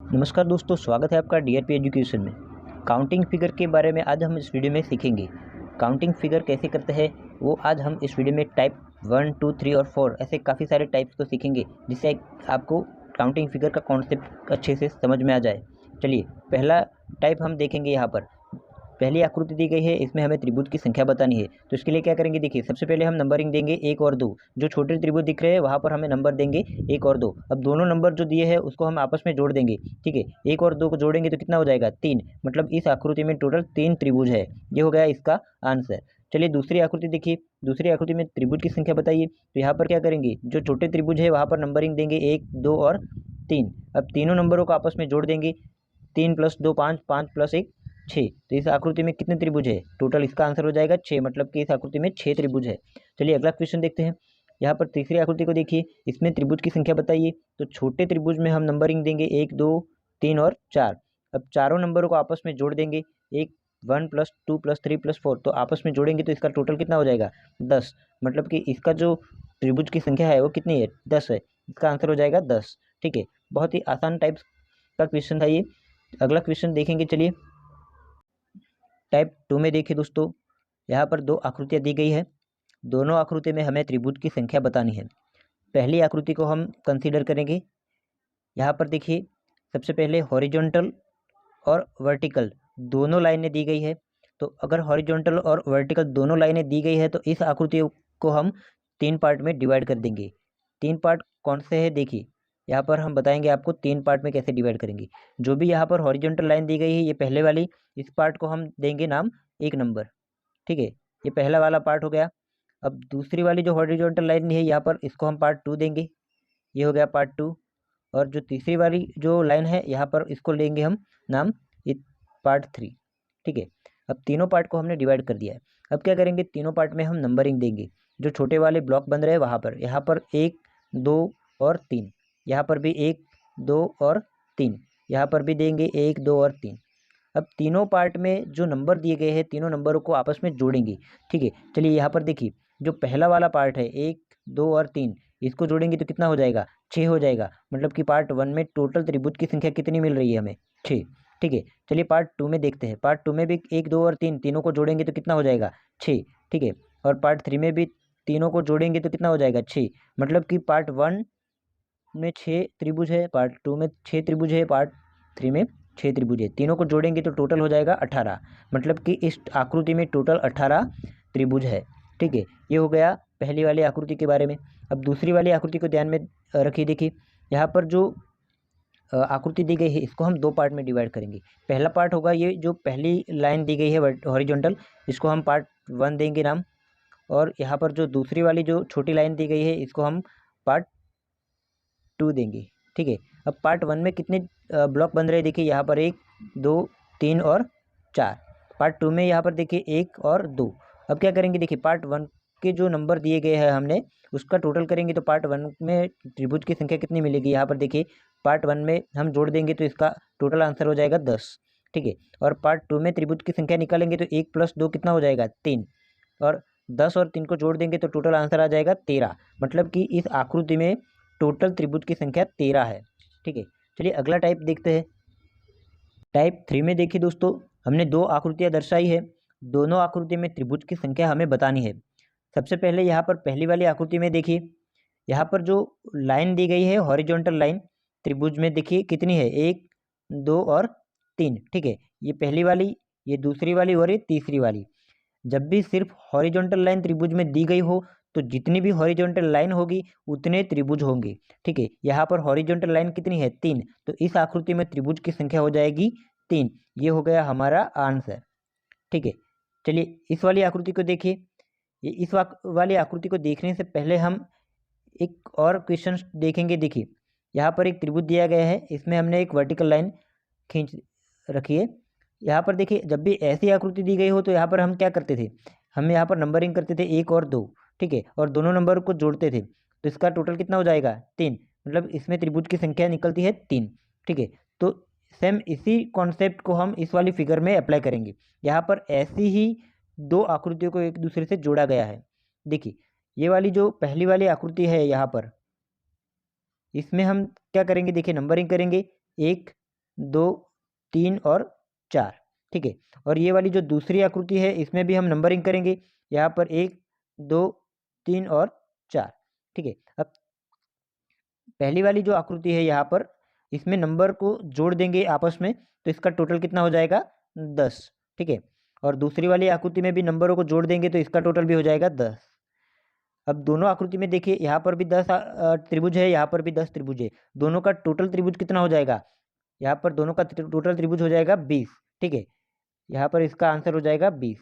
नमस्कार दोस्तों, स्वागत है आपका डीआरपी एजुकेशन में। काउंटिंग फिगर के बारे में आज हम इस वीडियो में सीखेंगे। काउंटिंग फिगर कैसे करते हैं वो आज हम इस वीडियो में टाइप 1, 2, 3 और 4 ऐसे काफ़ी सारे टाइप्स को सीखेंगे, जिससे आपको काउंटिंग फिगर का कॉन्सेप्ट अच्छे से समझ में आ जाए। चलिए, पहला टाइप हम देखेंगे। यहाँ पर पहली आकृति दी गई है, इसमें हमें त्रिभुज की संख्या बतानी है। तो इसके लिए क्या करेंगे, देखिए सबसे पहले हम नंबरिंग देंगे 1 और 2। जो छोटे त्रिभुज दिख रहे हैं वहाँ पर हमें नंबर देंगे 1 और 2। अब दोनों नंबर जो दिए हैं उसको हम आपस में जोड़ देंगे। ठीक है, 1 और 2 को जोड़ेंगे तो कितना हो जाएगा, 3। मतलब इस आकृति में टोटल 3 त्रिभुज है। ये हो गया इसका आंसर। चलिए दूसरी आकृति देखिए। दूसरी आकृति में त्रिभुज की संख्या बताइए। तो यहाँ पर क्या करेंगे, जो छोटे त्रिभुज है वहाँ पर नंबरिंग देंगे 1, 2 और 3। अब तीनों नंबरों को आपस में जोड़ देंगे। 3 + 2 5, 5 + 1 6। तो इस आकृति में कितने त्रिभुज है, टोटल इसका आंसर हो जाएगा 6। मतलब कि इस आकृति में 6 त्रिभुज है। चलिए अगला क्वेश्चन देखते हैं। यहाँ पर तीसरी आकृति को देखिए, इसमें त्रिभुज की संख्या बताइए। तो छोटे त्रिभुज में हम नंबरिंग देंगे 1, 2, 3 और 4। अब चारों नंबरों को आपस में जोड़ देंगे। 1 + 2 + 3 + 4। तो आपस में जोड़ेंगे तो इसका टोटल कितना हो जाएगा, 10। मतलब कि इसका जो त्रिभुज की संख्या है वो कितनी है, 10 है। इसका आंसर हो जाएगा 10। ठीक है, बहुत ही आसान टाइप का क्वेश्चन था ये। अगला क्वेश्चन देखेंगे। चलिए टाइप 2 में देखिए दोस्तों, यहाँ पर दो आकृतियाँ दी गई है। दोनों आकृति में हमें त्रिभुज की संख्या बतानी है। पहली आकृति को हम कंसीडर करेंगे। यहाँ पर देखिए सबसे पहले हॉरिजॉन्टल और वर्टिकल दोनों लाइनें दी गई है। तो अगर हॉरिजॉन्टल और वर्टिकल दोनों लाइनें दी गई है तो इस आकृति को हम 3 पार्ट में डिवाइड कर देंगे। 3 पार्ट कौन से हैं, देखिए यहाँ पर हम बताएंगे आपको 3 पार्ट में कैसे डिवाइड करेंगे। जो भी यहाँ पर हॉरिजॉन्टल लाइन दी गई है, ये पहले वाली, इस पार्ट को हम देंगे नाम 1 नंबर। ठीक है, ये पहला वाला पार्ट हो गया। अब दूसरी वाली जो हॉरिजॉन्टल लाइन है यहाँ पर, इसको हम पार्ट 2 देंगे। ये हो गया पार्ट 2। और जो तीसरी वाली जो लाइन है यहाँ पर, इसको लेंगे हम नाम ये पार्ट 3। ठीक है, अब तीनों पार्ट को हमने डिवाइड कर दिया है। अब क्या करेंगे, तीनों पार्ट में हम नंबरिंग देंगे। जो छोटे वाले ब्लॉक बन रहे हैं वहाँ पर, यहाँ पर 1, 2 और 3। यहाँ पर भी 1, 2 और 3। यहाँ पर भी देंगे 1, 2 और 3। अब तीनों पार्ट में जो नंबर दिए गए हैं, तीनों नंबरों को आपस में जोड़ेंगे। ठीक है, चलिए यहाँ पर देखिए, जो पहला वाला पार्ट है 1, 2 और 3, इसको जोड़ेंगे तो कितना हो जाएगा, 6 हो जाएगा। मतलब कि पार्ट 1 में टोटल त्रिभुज की संख्या कितनी मिल रही है हमें, 6। ठीक है, चलिए पार्ट 2 में देखते हैं। पार्ट 2 में भी 1, 2 और 3 तीनों को जोड़ेंगे तो कितना हो जाएगा, 6। ठीक है, और पार्ट 3 में भी तीनों को जोड़ेंगे तो कितना हो जाएगा, 6। मतलब कि पार्ट 1 में 6 त्रिभुज है, पार्ट 2 में 6 त्रिभुज है, पार्ट 3 में 6 त्रिभुज है। तीनों को जोड़ेंगे तो टोटल हो जाएगा 18। मतलब कि इस आकृति में टोटल 18 त्रिभुज है। ठीक है, ये हो गया पहली वाली आकृति के बारे में। अब दूसरी वाली आकृति को ध्यान में रखिए। देखिए यहाँ पर जो आकृति दी गई है, इसको हम 2 पार्ट में डिवाइड करेंगे। पहला पार्ट होगा ये जो पहली लाइन दी गई है हॉरिजॉन्टल, इसको हम पार्ट 1 देंगे नाम। और यहाँ पर जो दूसरी वाली जो छोटी लाइन दी गई है, इसको हम पार्ट 2 देंगे। ठीक है, अब पार्ट 1 में कितने ब्लॉक बन रहे हैं, देखिए यहाँ पर 1, 2, 3 और 4। पार्ट 2 में यहाँ पर देखिए 1 और 2। अब क्या करेंगे, देखिए पार्ट 1 के जो नंबर दिए गए हैं हमने, उसका टोटल करेंगे तो पार्ट 1 में त्रिभुज की संख्या कितनी मिलेगी। यहाँ पर देखिए पार्ट 1 में हम जोड़ देंगे तो इसका टोटल आंसर हो जाएगा 10। ठीक है, और पार्ट 2 में त्रिभुज की संख्या निकालेंगे तो 1 + 2 कितना हो जाएगा, 3। और 10 और 3 को जोड़ देंगे तो टोटल आंसर आ जाएगा 13। मतलब कि इस आकृति में टोटल त्रिभुज की संख्या 13 है। ठीक है, चलिए अगला टाइप देखते हैं। टाइप 3 में देखिए दोस्तों, हमने 2 आकृतियां दर्शाई है। दोनों आकृति में त्रिभुज की संख्या हमें बतानी है। सबसे पहले यहाँ पर पहली वाली आकृति में देखिए, यहाँ पर जो लाइन दी गई है हॉरिजॉन्टल लाइन, त्रिभुज में देखिए कितनी है, 1, 2 और 3। ठीक है, ये पहली वाली, ये दूसरी वाली और ये तीसरी वाली। जब भी सिर्फ हॉरिजॉन्टल लाइन त्रिभुज में दी गई हो तो जितनी भी हॉरिजॉन्टल लाइन होगी उतने त्रिभुज होंगे। ठीक है, यहाँ पर हॉरिजॉन्टल लाइन कितनी है, 3। तो इस आकृति में त्रिभुज की संख्या हो जाएगी 3। ये हो गया हमारा आंसर। ठीक है, चलिए इस वाली आकृति को देखिए। ये इस वाली आकृति को देखने से पहले हम एक और क्वेश्चन देखेंगे। देखिए यहाँ पर एक त्रिभुज दिया गया है, इसमें हमने एक वर्टिकल लाइन खींच रखी है। यहाँ पर देखिए जब भी ऐसी आकृति दी गई हो तो यहाँ पर हम क्या करते थे, हम यहाँ पर नंबरिंग करते थे 1 और 2। ठीक है, और दोनों नंबर को जोड़ते थे तो इसका टोटल कितना हो जाएगा, 3। मतलब इसमें त्रिभुज की संख्या निकलती है 3। ठीक है, तो सेम इसी कॉन्सेप्ट को हम इस वाली फिगर में अप्लाई करेंगे। यहाँ पर ऐसी ही 2 आकृतियों को एक दूसरे से जोड़ा गया है। देखिए ये वाली जो पहली वाली आकृति है, यहाँ पर इसमें हम क्या करेंगे, देखिए नंबरिंग करेंगे 1, 2, 3 और 4। ठीक है, और ये वाली जो दूसरी आकृति है इसमें भी हम नंबरिंग करेंगे, यहाँ पर 1, 2, 3 और 4। ठीक है, अब पहली वाली जो आकृति है यहाँ पर, इसमें नंबर को जोड़ देंगे आपस में, तो इसका टोटल कितना हो जाएगा 10। ठीक है, और दूसरी वाली आकृति में भी नंबरों को जोड़ देंगे तो इसका टोटल भी हो जाएगा 10। अब दोनों आकृति में देखिए, यहाँ पर भी 10 त्रिभुज है, यहाँ पर भी 10 त्रिभुज है। दोनों का टोटल त्रिभुज कितना हो जाएगा, यहाँ पर दोनों का टोटल त्रिभुज हो जाएगा 20। ठीक है, यहाँ पर इसका आंसर हो जाएगा 20।